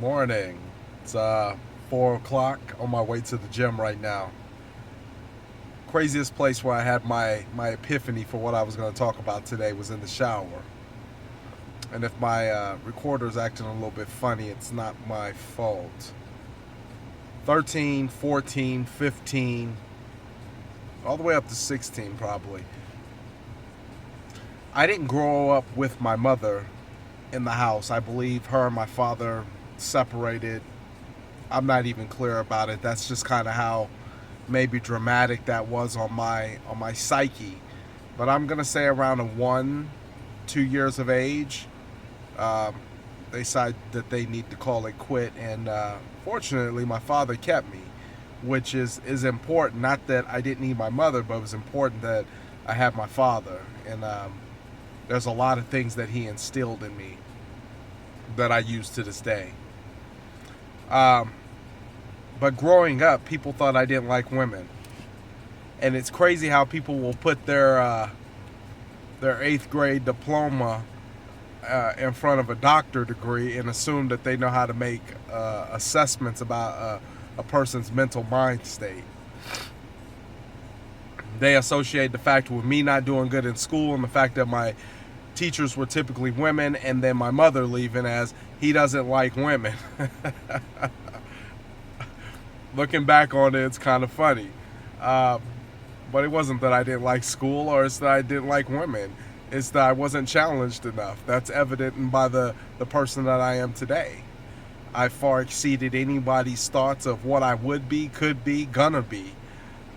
Morning. It's 4 o'clock on my way to the gym right now. Craziest place where I had my epiphany for what I was going to talk about today was in the shower. And if my recorder is acting a little bit funny, it's not my fault. 13, 14, 15, all the way up to 16 probably. I didn't grow up with my mother in the house. I believe her and my father separated. I'm not even clear about it. That's just kind of how maybe dramatic that was on my psyche. But I'm gonna say around a 1, 2 years of age, um, they decided that they need to call it quit. And fortunately, my father kept me, which is important. Not that I didn't need my mother, but it was important that I had my father. And there's a lot of things that he instilled in me that I use to this day. Um, but growing up, people thought I didn't like women, and it's crazy how people will put their eighth grade diploma in front of a doctor degree and assume that they know how to make assessments about a person's mental mind state. They associate the fact with me not doing good in school and the fact that my teachers were typically women, and then my mother leaving as he doesn't like women. Looking back on it, it's kind of funny. Uh, but it wasn't that I didn't like school or it's that I didn't like women. It's that I wasn't challenged enough. That's evident by the person that I am today. I far exceeded anybody's thoughts of what I would be, could be, gonna be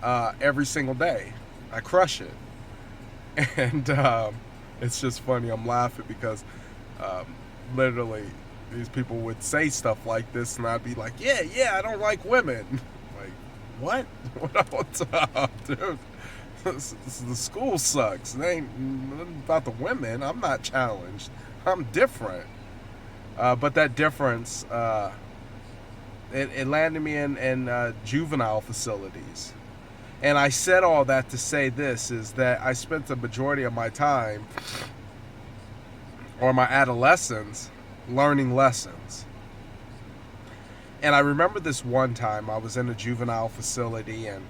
every single day. I crush it. And it's just funny. I'm laughing because um, literally these people would say stuff like this, and I'd be like, "Yeah, I don't like women." Like, what? What's up, dude? The school sucks. It ain't nothing about the women. I'm not challenged. I'm different. But that difference, it landed me in juvenile facilities. And I said all that to say this is that I spent the majority of my time or my adolescence learning lessons. And I remember this one time I was in a juvenile facility, and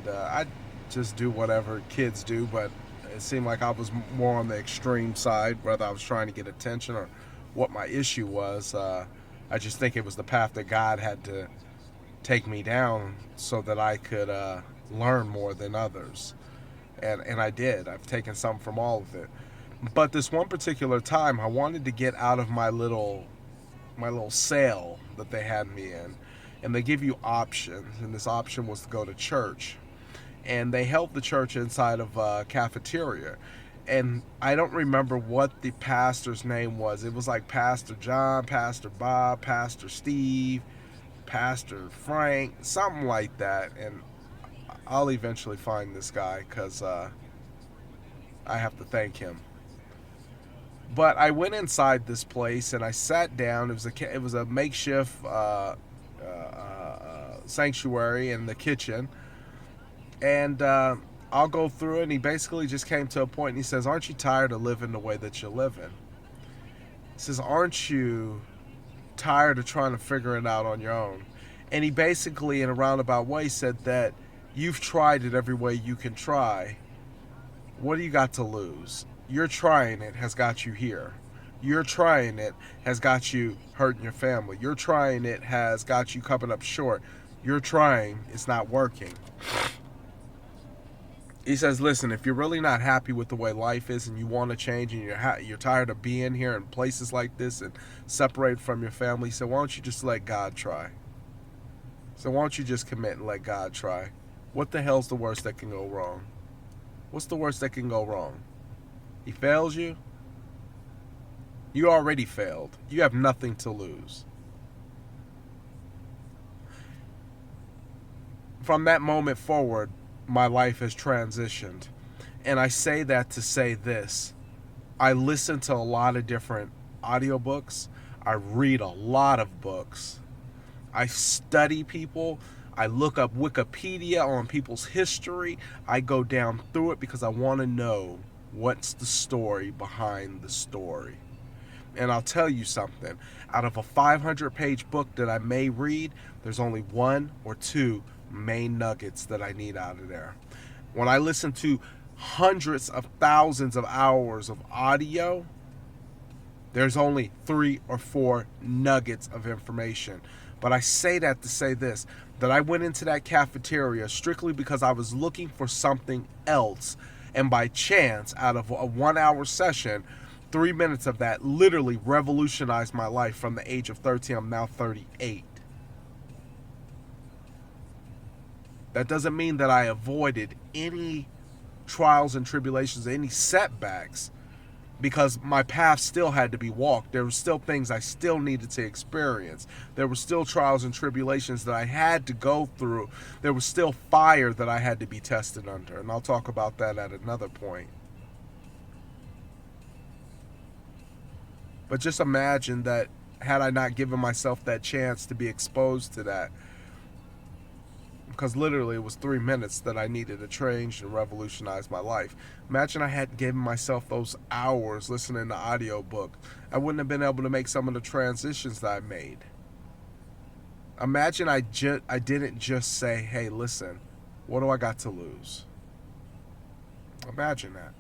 I just do whatever kids do, but it seemed like I was more on the extreme side, whether I was trying to get attention or what my issue was. I just think it was the path that God had to take me down so that I could learn more than others. And I did. I've taken some from all of it. But this one particular time, I wanted to get out of my little cell that they had me in, and they give you options, and this option was to go to church, and they held the church inside of a cafeteria, and I don't remember what the pastor's name was. It was like Pastor John, Pastor Bob, Pastor Steve, Pastor Frank, something like that, and I'll eventually find this guy because I have to thank him. But I went inside this place and I sat down. It was a makeshift sanctuary in the kitchen, and I'll go through it. And he basically just came to a point and he says, "Aren't you tired of living the way that you're living?" He says, "Aren't you tired of trying to figure it out on your own?" And he basically, in a roundabout way, said that you've tried it every way you can try. What do you got to lose? You're trying it has got you here. You're trying it has got you hurting your family. You're trying it has got you coming up short. You're trying, it's not working. He says, "Listen, if you're really not happy with the way life is and you want to change and you're tired of being here in places like this and separated from your family, he said, why don't you just let God try? So why don't you just commit and let God try? What the hell's the worst that can go wrong? What's the worst that can go wrong? He fails you? You already failed. You have nothing to lose." From that moment forward, my life has transitioned. And I say that to say this. I listen to a lot of different audiobooks. I read a lot of books. I study people. I look up Wikipedia on people's history. I go down through it because I want to know what's the story behind the story. And I'll tell you something. Out of a 500-page book that I may read, there's only one or two main nuggets that I need out of there. When I listen to hundreds of thousands of hours of audio, there's only 3 or 4 nuggets of information. But I say that to say this, that I went into that cafeteria strictly because I was looking for something else. And by chance, out of a 1-hour session, 3 minutes of that literally revolutionized my life from the age of 13. I'm now 38. That doesn't mean that I avoided any trials and tribulations, any setbacks, because my path still had to be walked. There were still things I still needed to experience. There were still trials and tribulations that I had to go through. There was still fire that I had to be tested under, and I'll talk about that at another point. But just imagine that had I not given myself that chance to be exposed to that, because literally it was 3 minutes that I needed to change and revolutionize my life. Imagine I had given myself those hours listening to audiobook. I wouldn't have been able to make some of the transitions that I made. Imagine I didn't just say, hey, listen, what do I got to lose? Imagine that.